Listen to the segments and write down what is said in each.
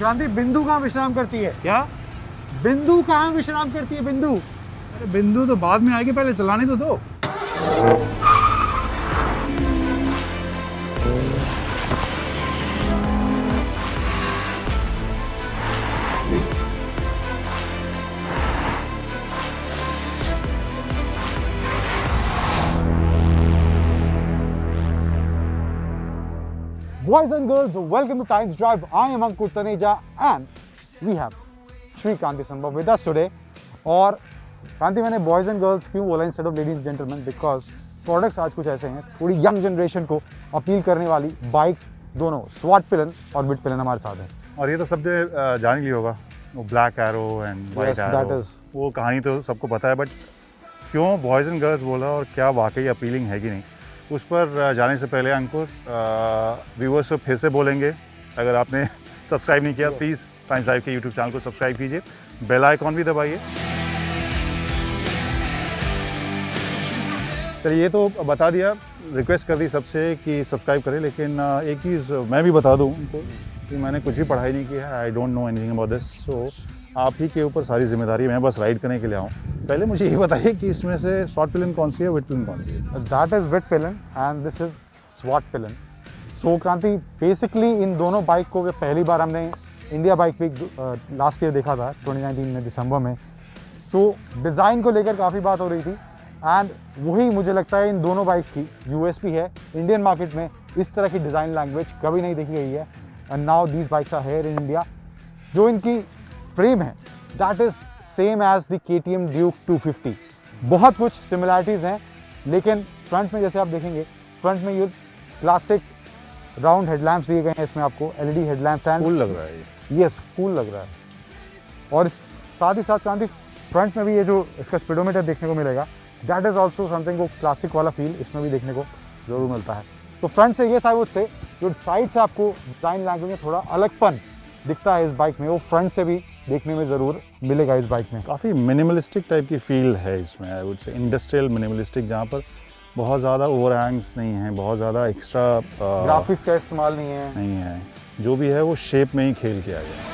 क्रांति, बिंदु कहाँ विश्राम करती है? क्या? बिंदु कहाँ विश्राम करती है? बिंदु? अरे बिंदु तो बाद में आएगी, पहले चलाने तो दो। Boys and girls, welcome to Times Drive. I am Ankur Taneja and we have Shri Kranti Sambhav with us today. और क्रांति, मैंने बॉयज़ एंड गर्ल्स क्यों बोला instead of ladies gentleman? Because products आज कुछ ऐसे हैं, थोड़ी यंग जनरेशन को अपील करने वाली बाइक्स, दोनों स्वाट पिलन और विट पिलन हमारे साथ हैं। और ये तो सब जो जान लिया होगा, वो black arrow and white arrow, वो कहानी तो सबको पता है। बट क्यों बॉयज़ एंड गर्ल्स बोला और क्या वाकई अपीलिंग है कि नहीं, उस पर जाने से पहले अंकुर व्यूअर्स को फिर से बोलेंगे, अगर आपने सब्सक्राइब नहीं किया प्लीज़ टाइम्स ड्राइव के यूट्यूब चैनल को सब्सक्राइब कीजिए, बेल आइकॉन भी दबाइए। चलिए, ये तो बता दिया, रिक्वेस्ट कर दी सबसे कि सब्सक्राइब करें, लेकिन एक चीज़ मैं भी बता दूं उनको कि मैंने कुछ भी पढ़ाई नहीं की है, I don't know anything about this, so आप ही के ऊपर सारी जिम्मेदारी, मैं बस राइड करने के लिए आऊँ। पहले मुझे ये बताइए कि इसमें से स्वाट पिलन कौन सी है, विट पिलन कौन सी है? That is Vit Pilen and this is Svart Pilen. So Kranti, basically इन दोनों बाइक को पहली बार हमने India bike week last year देखा था 2019 में दिसंबर में। सो डिज़ाइन को लेकर काफ़ी बात हो रही थी एंड वही मुझे लगता है इन दोनों बाइक्स की यूएसपी है। इंडियन मार्केट में इस तरह की डिज़ाइन लैंग्वेज कभी नहीं देखी गई है and now these bikes are here in India. जो इनकी फ्रेम है that is same as the KTM Duke 250। बहुत कुछ सिमिलैरिटीज़ हैं, लेकिन फ्रंट में जैसे आप देखेंगे, फ्रंट में ये क्लासिक राउंड हेडलैम्प्स दिए गए हैं, इसमें आपको LED हेडलैम्प्स एंड कूल लग रहा है ये। यस, कूल लग रहा है। और साथ ही साथ क्रांति, फ्रंट में भी ये जो इसका स्पीडोमीटर देखने को मिलेगा, दैट इज़ ऑल्सो समथिंग, को क्लासिक वाला फील इसमें भी देखने को जरूर मिलता है। तो फ्रंट से ये आई वुड से, जो साइड से आपको डिज़ाइन लैंग्वेज में थोड़ा अलगपन दिखता है इस बाइक में, वो फ्रंट से भी देखने में ज़रूर मिलेगा इस बाइक में। काफ़ी मिनिमलिस्टिक टाइप की फील है इसमें, I would say industrial minimalistic, जहाँ पर बहुत ज़्यादा ओवरहैंग्स नहीं हैं, बहुत ज़्यादा एक्स्ट्रा ग्राफिक्स का इस्तेमाल नहीं है, जो भी है वो शेप में ही खेल के आ गया।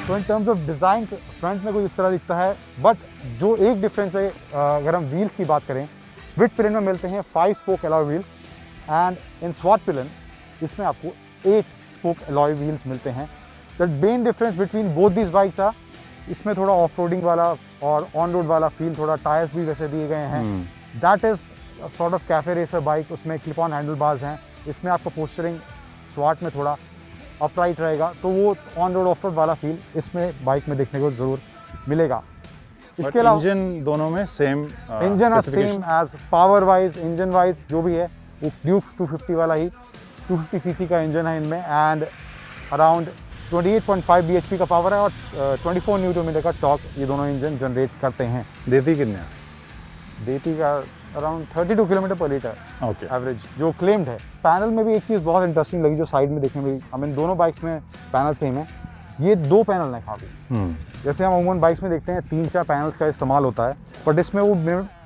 तो in terms of design front में कुछ इस तरह दिखता है, बट जो एक डिफरेंस है, अगर हम व्हील्स की बात करें, विट पिलन में मिलते हैं 5 spoke alloy wheel and in Svart Pilen इसमें आपको 8 स्पोक अलॉय व्हील्स मिलते हैं। The main difference between both these bikes uh, इसमें थोड़ा ऑफ रोडिंग वाला और ऑन रोड वाला फील, थोड़ा टायर्स भी वैसे दिए गए हैं। That is sort of cafe racer bike, उसमें क्लिप ऑन हैंडल बार्स हैं, इसमें आपको पोस्चरिंग स्वाट में थोड़ा अपराइट रहेगा, तो वो ऑन रोड ऑफ रोड वाला फील इसमें बाइक में देखने को ज़रूर मिलेगा। इसके अलावा इंजन दोनों में same, engine are same as power wise, engine wise जो भी है वो ड्यूक 250 वाला ही 250 सीसी का इंजन है इनमें एंड अराउंड 28.5 bhp का पावर है और 24 न्यूटन मीटर का टॉर्क ये दोनों इंजन जनरेट करते हैं। देती कितने? देती का अराउंड 32 किलोमीटर पर लीटर ओके एवरेज जो क्लेम्ड है। पैनल में भी एक चीज़ बहुत इंटरेस्टिंग लगी जो साइड में देखने में, आई मीन दोनों बाइक्स में पैनल सेम है, ये 2 पैनल हैं काफ़ी। जैसे हम अमूमन बाइक्स में देखते हैं 3-4 पैनल्स का इस्तेमाल होता है, बट इसमें वो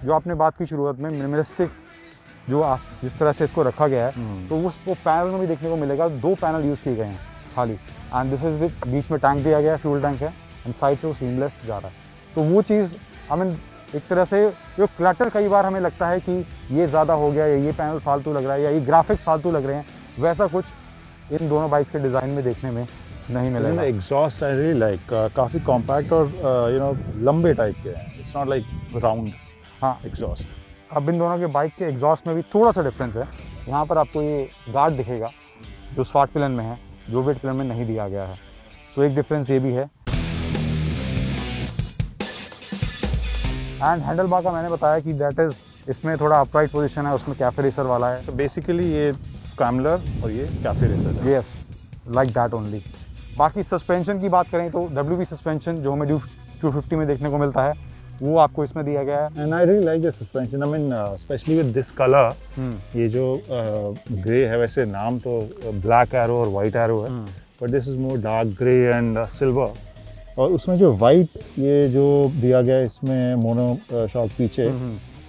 जो आपने बात की शुरुआत में मिनिमलिस्टिक जो जिस तरह से इसको रखा गया है, तो वो पैनल में भी देखने को मिलेगा 2 पैनल यूज़ किए गए हैं खाली। And this is the beach में टैंक दिया गया है, फ्यूल टैंक है एंड साइड से वो सीमलेस जा रहा है। तो वो चीज़ आई मीन एक तरह से जो क्लटर कई बार हमें लगता है कि ये ज़्यादा हो गया या ये पैनल फालतू लग रहा है या ये ग्राफिक्स फालतू लग रहे हैं, वैसा कुछ इन दोनों बाइक्स के डिज़ाइन में देखने में नहीं मिलेगा। एग्जॉस्ट आई रियली लाइक, काफ़ी कॉम्पैक्ट और यू नो लंबे टाइप के हैं, इट्स नॉट लाइक राउंड। हाँ, एग्जॉस्ट। अब इन दोनों के बाइक के एग्जॉस्ट में भी थोड़ा सा डिफरेंस है। यहाँ पर आपको ये गार्ड दिखेगा जो स्वाट पिलन में है, जो विट पिलन में नहीं दिया गया है, सो एक डिफरेंस ये भी है। एंड हैंडल बार का मैंने बताया कि दैट इज़, इसमें थोड़ा अपराइट पोजीशन है, उसमें कैफे रेसर वाला है। तो बेसिकली ये स्क्रैम्बलर और ये कैफे रेसर है। Yes, like that only. बाकी सस्पेंशन की बात करें तो WB सस्पेंशन जो हमें ड्यूक 250 में देखने को मिलता है, वो आपको इसमें दिया गया है। And I really like the suspension, I mean specially with this colour. ये जो ग्रे है, वैसे नाम तो ब्लैक एरो और वाइट एरो है, but this is more dark grey and silver. और उसमें जो वाइट ये जो दिया गया है इसमें मोनो शॉक पीछे,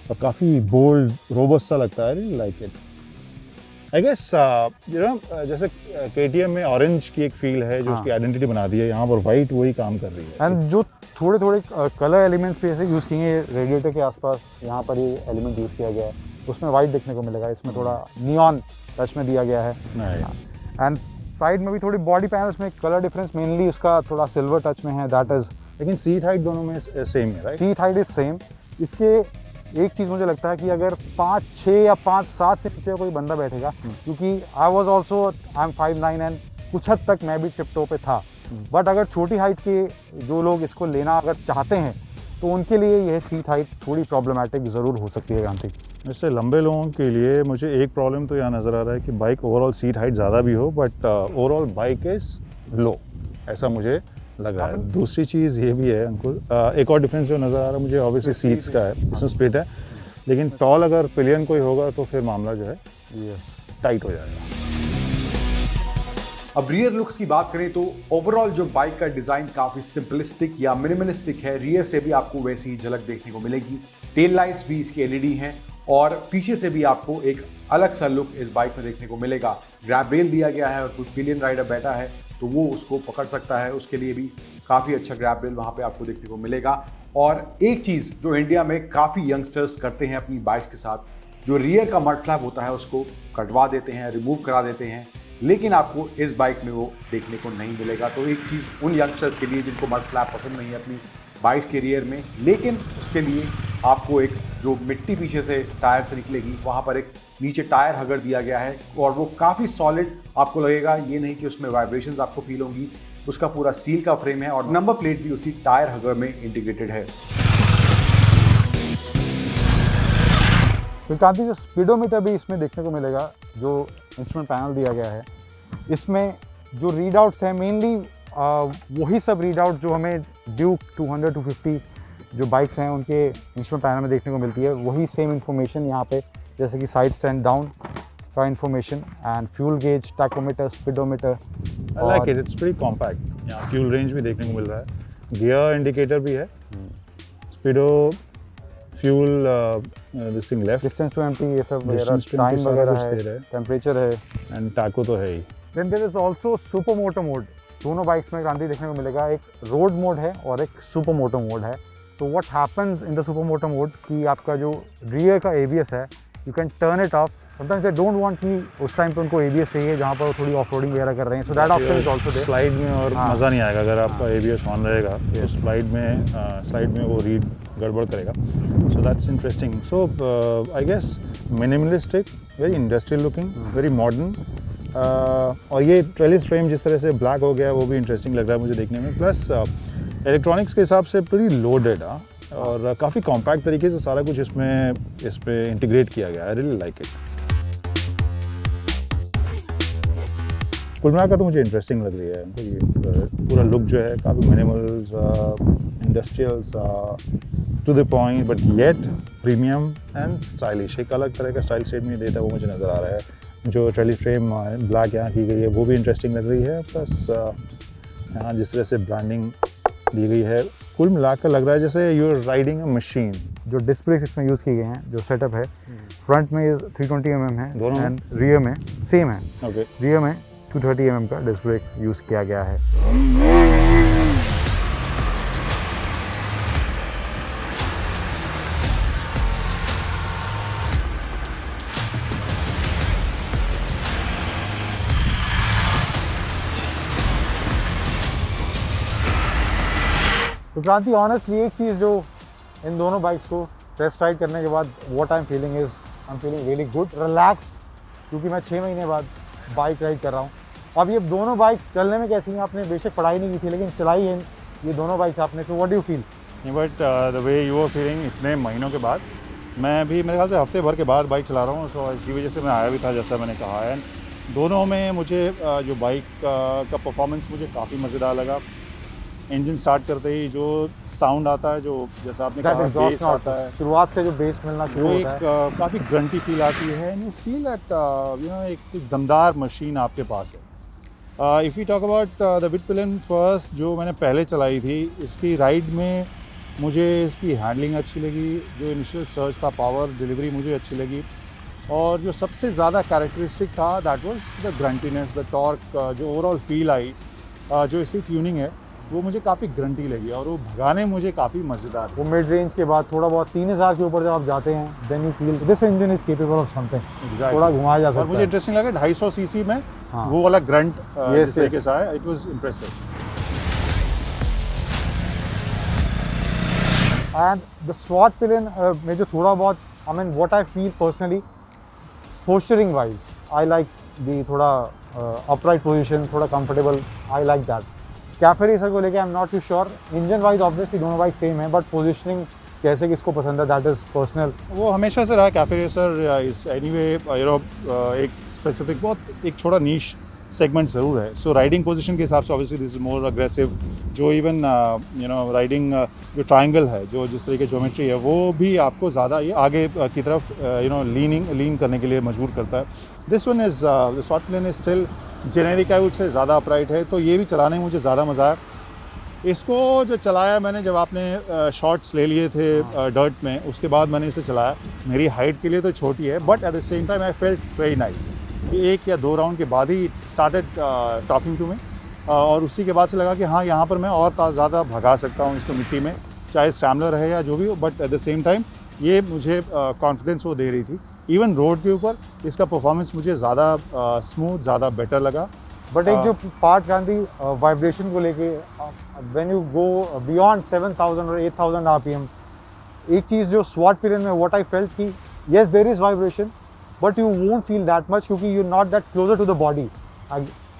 और काफ़ी बोल्ड रोबस्ट सा लगता है, लाइक इट। आई गेस जैसे KTM में ऑरेंज की एक फील है जो हाँ। उसकी आइडेंटिटी बना दी है, यहाँ पर वाइट वही काम कर रही है। एंड जो थोड़े थोड़े कलर एलिमेंट्स भी ऐसे यूज़ किए हैं रेडिएटर के आसपास, यहाँ पर ये एलिमेंट यूज़ किया गया है, उसमें वाइट देखने को मिलेगा, इसमें थोड़ा नियॉन टच में दिया गया है। एंड साइड में भी थोड़ी बॉडी पैनल्स में कलर डिफरेंस मेनली उसका थोड़ा सिल्वर टच में है, दैट इज़। लेकिन सीट हाइट दोनों में सेम है, right? Seat height is same. इसके एक चीज़ मुझे लगता है कि अगर 5'6" या 5'7" से नीचे कोई बंदा बैठेगा, क्योंकि I was also, I am 5'9" and कुछ हद तक मैं भी टिप टॉप पे था, बट अगर छोटी हाइट के जो लोग इसको लेना अगर चाहते हैं तो उनके लिए यह सीट हाइट थोड़ी प्रॉब्लमेटिक ज़रूर हो सकती है क्रांति। वैसे लंबे लोगों के लिए मुझे एक प्रॉब्लम तो यहाँ नज़र आ रहा है कि बाइक ओवरऑल सीट हाइट ज़्यादा भी हो, but overall bike is low, ऐसा मुझे लग रहा है। दूसरी चीज़ ये भी है अंकुल, एक और डिफरेंस जो नज़र आ रहा है मुझे ऑब्वियसली सीट्स का है, इसमें स्प्लिट है, लेकिन टॉल अगर पिलियन कोई होगा तो फिर मामला जो है टाइट हो जाएगा। अब रियर लुक्स की बात करें तो ओवरऑल जो बाइक का डिजाइन काफी सिंपलिस्टिक या मिनिमलिस्टिक है, रियर से भी आपको वैसी ही झलक देखने को मिलेगी। टेल लाइट्स भी इसकी LED हैं और पीछे से भी आपको एक अलग सा लुक इस बाइक में देखने को मिलेगा। ग्रैब रेल दिया गया है और कोई पिलियन राइडर बैठा है तो वो उसको पकड़ सकता है, उसके लिए भी काफ़ी अच्छा ग्रैब रेल वहाँ पे आपको देखने को मिलेगा। और एक चीज़ जो इंडिया में काफ़ी यंगस्टर्स करते हैं अपनी बाइक्स के साथ, जो रियर का मड फ्लैप होता है उसको कटवा देते हैं, रिमूव करा देते हैं, लेकिन आपको इस बाइक में वो देखने को नहीं मिलेगा। तो एक चीज़ उन यंगस्टर्स के लिए जिनको मड फ्लैप पसंद नहीं है अपनी बाइक के रियर में, लेकिन उसके लिए आपको एक जो मिट्टी पीछे से टायर से निकलेगी वहाँ पर एक नीचे टायर हगर दिया गया है और वो काफ़ी सॉलिड आपको लगेगा, ये नहीं कि उसमें वाइब्रेशंस आपको फील होंगी। उसका पूरा स्टील का फ्रेम है और नंबर प्लेट भी उसी टायर हगर में इंटीग्रेटेड है। तो क्रांति जो स्पीडोमीटर भी इसमें देखने को मिलेगा, जो इंस्ट्रूमेंट पैनल दिया गया है, इसमें जो रीड आउट्स हैं मेनली वही सब रीड आउट जो हमें ड्यूक 200 250 जो बाइक्स हैं उनके इंस्ट्रूमेंट पैनल में देखने को मिलती है, वही सेम इन्फॉर्मेशन यहाँ पे, जैसे कि साइड स्टैंड डाउन का information and fuel gauge, tachometer, speedometer. I like it, it's pretty compact. यहाँ फ्यूल रेंज भी देखने को मिल रहा है, गियर इंडिकेटर भी है, speedo, fuel, this thing left, distance to empty, ये सब Distance to टाइम empty सारा वगैरह कुछ दे रहा है, है। टेम्परेचर है। एंड टैको तो है ही। Then there is also super moto mode. दोनों बाइक्स में क्रांति देखने को मिलेगा, एक रोड मोड है और एक सुपर मोटो मोड है। तो what happens in the super moto mode कि आपका जो रियर का ABS है, you can turn it of. Sometimes they don't want कि उस टाइम पे उनको ABS चाहिए जहाँ पर वो थोड़ी ऑफ रोडिंग वगैरह कर रहे हैं, so that option is also there. Slide में और हाँ। मज़ा नहीं आएगा अगर आपका ABS ऑन रहेगा तो स्लाइड में वो रीड गड़बड़ करेगा। So that's interesting. So I guess minimalistic, very industrial looking, very modern. और ये ट्रेलिस फ्रेम जिस तरह से ब्लैक हो गया वो भी इंटरेस्टिंग लग रहा है मुझे देखने में। प्लस इलेक्ट्रॉनिक्स के हिसाब से प्रीटी लोडेड है और काफ़ी कॉम्पैक्ट तरीके से सारा कुछ इस पे इंटीग्रेट किया गया है। I really like it. कुल मिला का तो मुझे इंटरेस्टिंग लग रही है। ये पूरा लुक जो है काफ़ी minimals, industrials, to the point but yet premium and stylish. एक अलग तरह का स्टाइल स्टेटमेंट देता है वो मुझे नज़र आ रहा है। जो ट्रेली फ्रेम ब्लैक यहाँ की गई है वो भी इंटरेस्टिंग लग रही है। प्लस यहाँ जिस तरह से ब्रांडिंग दी गई है, कुल मिलाकर लग रहा है जैसे you are riding a machine. जो डिस्प्ले इसमें यूज़ किए गए हैं, जो सेटअप है, फ्रंट में 320 mm है दोनों एंड रियर में सेम है। ओके, रियर में 230 mm का डिस्क ब्रेक यूज़ किया गया है। तो क्रांति ऑनेस्टली एक चीज़ जो इन दोनों बाइक्स को टेस्ट राइड करने के बाद what I am feeling really good, relaxed, क्योंकि मैं 6 महीने बाद बाइक राइड कर रहा हूँ। अब ये दोनों बाइक्स चलने में कैसी हैं, आपने बेशक पढ़ाई नहीं की थी लेकिन चलाई है ये दोनों बाइक्स आपने, तो what do you feel? But the way you are feeling इतने महीनों के बाद, मैं भी मेरे ख्याल से हफ्ते भर के बाद बाइक चला रहा हूँ। सो इसी वजह से मैं आया भी था जैसा मैंने कहा है। दोनों में मुझे जो बाइक का परफॉर्मेंस मुझे काफ़ी मज़ेदार लगा। इंजन स्टार्ट करते ही जो साउंड आता है, जो जैसा आपने कहा बेस आता है, शुरुआत से जो बेस मिलना शुरू वो होता है, एक काफ़ी ग्रंटी फील आती है and you feel that you know एक दमदार मशीन आपके पास है। If you talk about the Vitpilen first जो मैंने पहले चलाई थी, इसकी राइड में मुझे इसकी हैंडलिंग अच्छी लगी, जो इनिशियल सर्च था, पावर डिलीवरी मुझे अच्छी लगी। और जो सबसे ज़्यादा कैरेक्टरिस्टिक था that was the gruntiness, the torque, जो ओवरऑल फील आई, जो इसकी ट्यूनिंग है वो मुझे काफ़ी ग्रंटी लगी और वो भगाने मुझे काफ़ी मज़ेदार। वो मिड रेंज के बाद थोड़ा बहुत 3000 के ऊपर जब आप जाते हैं then you feel this engine is capable of something. थोड़ा घुमाया जा सकता है। और मुझे इंटरेस्टिंग लगा 250 सीसी में हाँ। वो वाला ग्रंट Yes, जिस तरीके yes. से आया, it was impressive. And the Svart Pilen में जो थोड़ा बहुत I mean what I feel personally posturing wise I like the थोड़ा अपराइट पोजीशन, थोड़ा comfortable, I like that. Cafe racer को लेके I am not too sure. Engine wise obviously दोनों bike same है बट पोजीशनिंग कैसे किसको पसंद है दैट इज पर्सनल। वो हमेशा से रहा कैफे रेसर इज एनीवे एक स्पेसिफिक बहुत एक छोटा नीश सेगमेंट ज़रूर है। सो राइडिंग पोजीशन के हिसाब से obviously this is more aggressive. जो इवन राइडिंग जो ट्रायंगल है, जो जिस तरह की ज्योमेट्री है, वो भी आपको ज़्यादा ये आगे की तरफ लीन करने के लिए मजबूर करता है। This one is the Svart Pilen is still generic है, उससे ज़्यादा अपराइट है, तो ये भी चलाने में मुझे ज़्यादा मज़ा आया। इसको जो चलाया मैंने, जब आपने शॉट्स ले लिए थे डर्ट में, उसके बाद मैंने इसे चलाया। मेरी हाइट के लिए तो छोटी है but at the same time I felt very nice. एक या दो राउंड के बाद ही स्टार्टेड टॉकिंग टू मी और उसी के बाद से लगा कि हाँ, यहाँ पर मैं और ज़्यादा भगा सकता हूँ इसको मिट्टी में, चाहे स्क्रैम्बलर है या जो भी हो, but at the same time ये मुझे कॉन्फिडेंस वो दे रही थी। इवन रोड के ऊपर इसका परफॉर्मेंस मुझे ज़्यादा स्मूथ, ज़्यादा बेटर लगा। बट एक जो पार्ट गांधी वाइब्रेशन को लेके व्हेन यू गो बियॉन्ड 7000 और 8000 आरपीएम, एक चीज़ जो स्वॉट पिलियन में व्हाट आई फेल्ट कि yes there is vibration but you won't feel that much क्योंकि you not that closer to the body.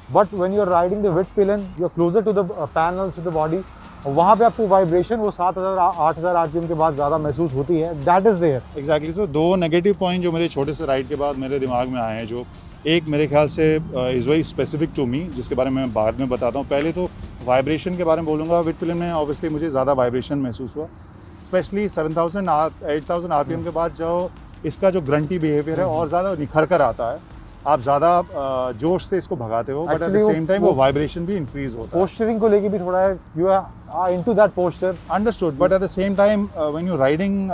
But when you are riding the Vit Pilen you are closer to the panel to the body, वहाँ पे आपको vibration वो 7000 8000 RPM के बाद ज़्यादा महसूस होती है। That is there exactly. तो दो नेगेटिव पॉइंट जो मेरे छोटे से राइड के बाद मेरे दिमाग में आए हैं, जो एक मेरे ख्याल से is very specific to me, जिसके बारे में मैं बाद में बताता हूँ। पहले तो वाइब्रेशन के बारे में बोलूँगा। विड पिलियन में ऑब्वियसली मुझे ज़्यादा वाइब्रेशन महसूस हुआ, स्पेशली 7000 8000 आरपीएम के बाद जो इसका जो ग्रंटी बिहेवियर है और ज़्यादा निखर कर आता है। आप ज़्यादा जोश से इसको भगाते हो but at the same time वो वाइब्रेशन भी इंक्रीज होता है। पोस्चरिंग को लेके भी थोड़ा है, you are into that posture, understood, but at the same time when you riding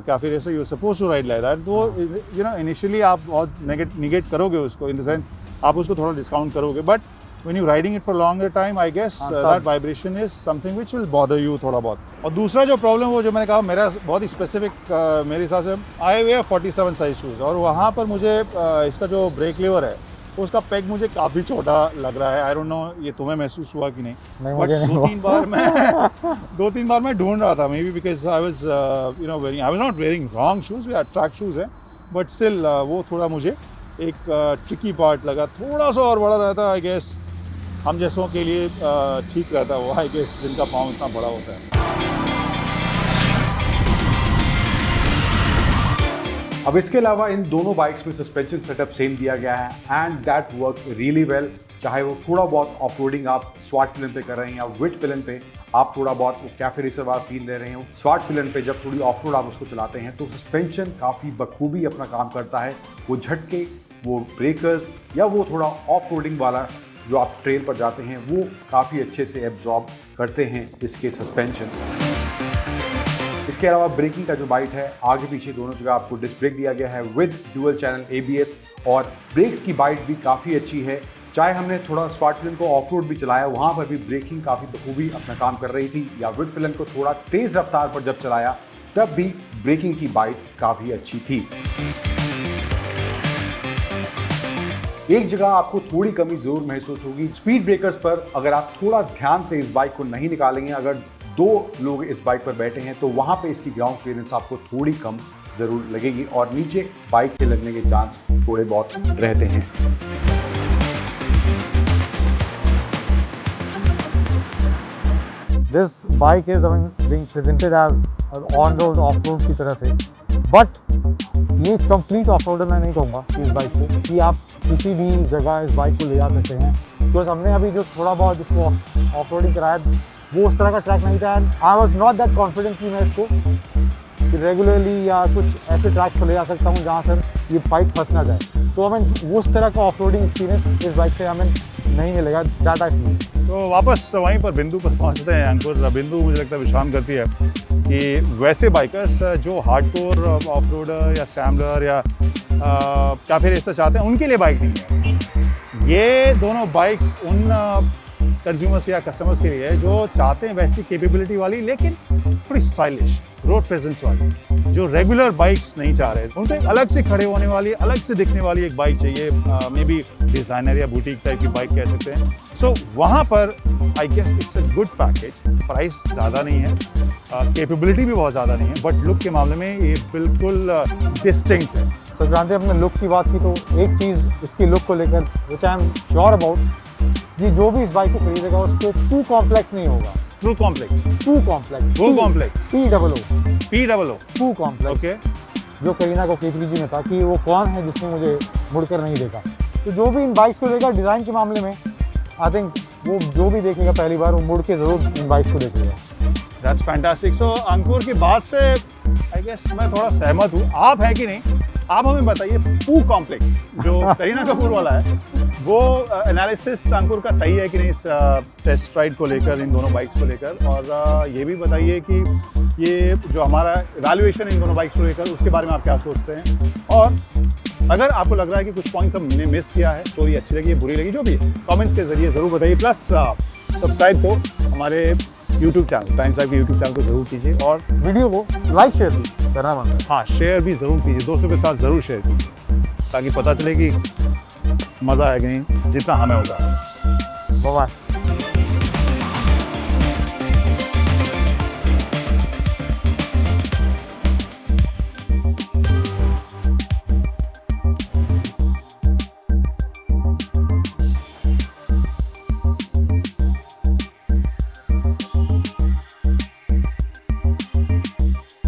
cafe racer you are suppose to ride like that. तो इनिशियली आप बहुत निगेट करोगे उसको, इन द सेंस आप उसको थोड़ा डिस्काउंट करोगे, but when you're riding it for longer time, I guess that vibration is something which will bother you थोड़ा बहुत। और दूसरा जो प्रॉब्लम वो जो मैंने कहा मेरा बहुत ही स्पेसिफिक मेरे हिसाब से, आई वेयर 47 साइज शूज़ और वहाँ पर मुझे इसका जो ब्रेक लीवर है उसका पेग मुझे काफ़ी छोटा लग रहा है। आई डोंट नो ये तुम्हें महसूस हुआ कि नहीं, बट दो तीन बार मैं ढूंढ रहा था, may be because I was not wearing wrong shoes, way track shoes हैं, बट स्टिल वो थोड़ा मुझे एक ट्रिकी पार्ट लगा। थोड़ा सा और बड़ा रहता आई गेस हम जैसों के लिए ठीक रहता है वो, आई गेस जिनका पाँव इतना बड़ा होता है। अब इसके अलावा इन दोनों बाइक्स में सस्पेंशन सेटअप सेम दिया गया है and that works really well. चाहे वो थोड़ा बहुत ऑफ रोडिंग आप स्वॉट पिलियन पे कर रहे हैं या विड पिलियन पे आप थोड़ा बहुत वो कैफे रेसर वाला फील ले रहे हैं, स्वॉट पिलियन पे जब थोड़ी ऑफ रोड आप उसको चलाते हैं तो सस्पेंशन काफ़ी बखूबी अपना काम करता है। वो झटके, वो ब्रेकर्स या वो थोड़ा ऑफ रोडिंग वाला जो आप ट्रेल पर जाते हैं वो काफ़ी अच्छे से एब्जॉर्ब करते हैं इसके सस्पेंशन। इसके अलावा ब्रेकिंग का जो बाइट है, आगे पीछे दोनों जगह आपको डिस्क ब्रेक दिया गया है विद डुअल चैनल ABS और ब्रेक्स की बाइट भी काफ़ी अच्छी है। चाहे हमने थोड़ा स्वॉट पिलियन को ऑफ रोड भी चलाया, वहाँ पर भी ब्रेकिंग काफ़ी बखूबी अपना काम कर रही थी, या विड पिलियन को थोड़ा तेज़ रफ्तार पर जब चलाया तब भी ब्रेकिंग की बाइट काफ़ी अच्छी थी। एक जगह आपको थोड़ी कमी जरूर महसूस होगी, स्पीड ब्रेकर्स पर। अगर आप थोड़ा ध्यान से इस बाइक को नहीं निकालेंगे, अगर दो लोग इस बाइक पर बैठे हैं तो वहां पे इसकी ग्राउंड क्लियरेंस आपको थोड़ी कम जरूर लगेगी और नीचे बाइक के लगने के चांस थोड़े बहुत रहते हैं। This bike is being presented as on-road, off-road की तरह से, बट ये कंप्लीट ऑफ-रोडर मैं नहीं कहूँगा इस बाइक को कि आप किसी भी जगह इस बाइक को ले जा सकते हैं, बिकॉज हमने अभी जो थोड़ा बहुत जिसको ऑफ-रोडिंग कराया वो उस तरह का ट्रैक नहीं था and I was not that confident कि मैं इसको रेगुलरली या कुछ ऐसे ट्रैक पर ले जा सकता हूँ जहाँ सर ये बाइक फंस ना जाए। तो हमें वो उस तरह का ऑफ-रोडिंग एक्सपीरियंस इस बाइक से हमें नहीं मिलेगा टाटा की। तो वापस वहीं पर बिंदु पर पहुंचते हैं अंकुर। बिंदु मुझे लगता है विश्राम करती है कि वैसे बाइकर्स जो हार्डकोर ऑफ रोडर या स्क्रैम्बलर या फिर ऐसा चाहते हैं, उनके लिए बाइक नहीं है। ये दोनों बाइक्स उन कंज्यूमर्स या कस्टमर्स के लिए है जो चाहते हैं वैसी कैपेबिलिटी वाली लेकिन थोड़ी स्टाइलिश रोड प्रेजेंस वाली, जो रेगुलर बाइक्स नहीं चाह रहे। उनको एक अलग से खड़े होने वाली, अलग से दिखने वाली एक बाइक चाहिए, मे बी डिज़ाइनर या बुटीक टाइप की बाइक कह सकते हैं। सो वहाँ पर I guess it's a good package. Price ज़्यादा नहीं है, कैपेबिलिटी भी बहुत ज़्यादा नहीं है, बट लुक के मामले में ये बिल्कुल डिस्टिंक्ट है। सर जानते हैं, अपने लुक की बात की तो एक चीज़ इसकी लुक को लेकर विच आई एम श्योर अबाउट, ये जो भी इस बाइक को खरीदेगा उसको टू कॉम्प्लेक्स नहीं होगा। Too complex POO too complex okay. जो करीना को KTG में था कि वो कौन है जिसने मुझे मुड़कर नहीं देखा। तो जो भी इन बाइक्स को लेकर डिज़ाइन के मामले में आई थिंक वो जो भी देखेगा पहली बार वो मुड़ के ज़रूर इन बाइक्स को देखेगा। That's fantastic. सो अंकुर की बात से आई गेस मैं थोड़ा सहमत हूँ। आप है कि नहीं, आप हमें बताइए पू कॉम्प्लेक्स जो करीना कपूर वाला है, वो एनालिसिस अंकुर का सही है कि नहीं इस टेस्ट राइड को लेकर, इन दोनों बाइक्स को लेकर। और ये भी बताइए कि ये जो हमारा इवैल्यूएशन इन दोनों बाइक्स को लेकर, उसके बारे में आप क्या सोचते हैं। और अगर आपको लग रहा है कि कुछ पॉइंट्स हमने मिस किया है, स्टोरी अच्छी लगी है, बुरी लगी, जो भी है, कमेंट्स के जरिए ज़रूर बताइए। प्लस सब्सक्राइब को हमारे यूट्यूब चैनल टाइम्स लाइव के यूट्यूब चैनल को जरूर कीजिए और वीडियो को लाइक शेयर भी करना बनता है। हाँ, शेयर भी ज़रूर कीजिए, दोस्तों के साथ ज़रूर शेयर कीजिए ताकि पता चले कि मज़ा है कि नहीं, जितना हमें होता है। बाय।